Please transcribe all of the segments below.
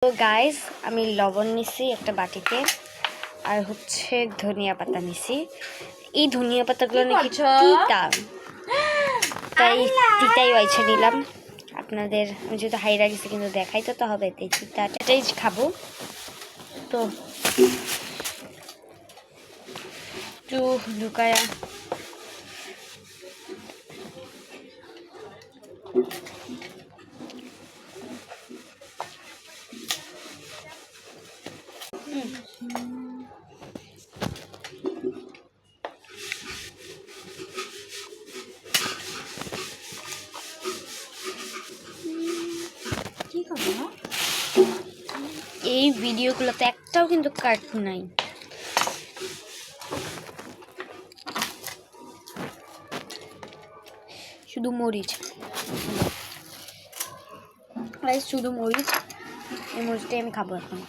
তো গাইস আমি লবণ নিছি একটা বাটিতে আর হচ্ছে ধনিয়া পাতা নিছি। এই ধনিয়া পাতাগুলো নাকি তিতা, তাই তিতাই বাইছে নিলাম আপনাদের। আমি যেহেতু হাইরা গেছি কিন্তু দেখাইতে তো হবে, তাই তিতাটাই খাবো। তো একটু ঢুকায়া এই ভিডিওগুলোতে একটাও কিন্তু কাট নাই। শুধু মরিচ, শুধু মরিচ। এই মরিচটাই আমি খাবো এখন।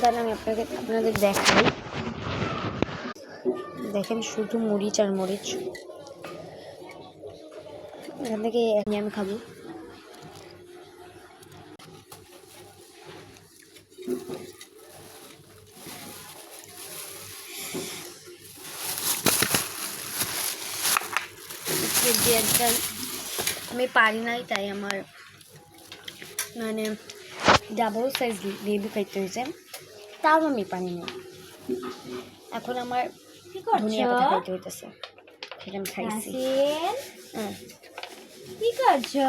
তাহলে আমি আপনাদের দেখাই। দেখেন শুধু মরিচ আর মরিচ। এখান থেকে আমি খাবো। আমি পারি নাই, তাই আমার মানে ডাবল সাইজ লেবু খাইতে হয়েছে, তাও আমি পারি নাই। এখন আমার ধনিয়া পাতা খাইতে হইতেছে, সেটা আমি খাইছি। কি করছো?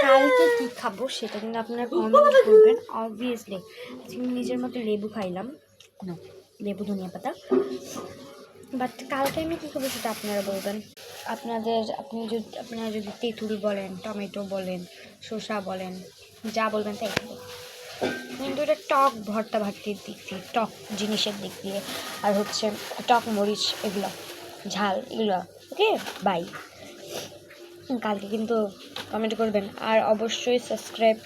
কালকে কি খাবো সেটা কিন্তু আপনারা কমেন্ট করবেন। অবভিয়াসলি আজকে নিজের মতো লেবু খাইলাম, লেবু ধনিয়া পাতা, বাট কালকে আমি কী খাবো সেটা আপনারা বলবেন। আপনারা যদি তেঁতুল বলেন, টমেটো বলেন, শসা বলেন, যা বলবেন তাই খাবো। কিন্তু এটা টক ভর্তা ভাতির দিক দিয়ে, টক জিনিসের দিক দিয়ে, আর হচ্ছে টক মরিচ এগুলো, ঝাল এগুলো, ওকে বাই। কালকে কিন্তু কমেন্ট করবেন, আর অবশ্যই সাবস্ক্রাইব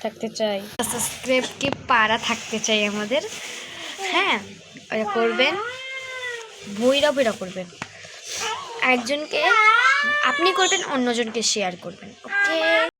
কি পাড়া থাকতে চাই আমাদের। হ্যাঁ, ওটা করবেন, বইরা করবেন। একজনকে আপনি করবেন, অন্যজনকে শেয়ার করবেন, ওকে।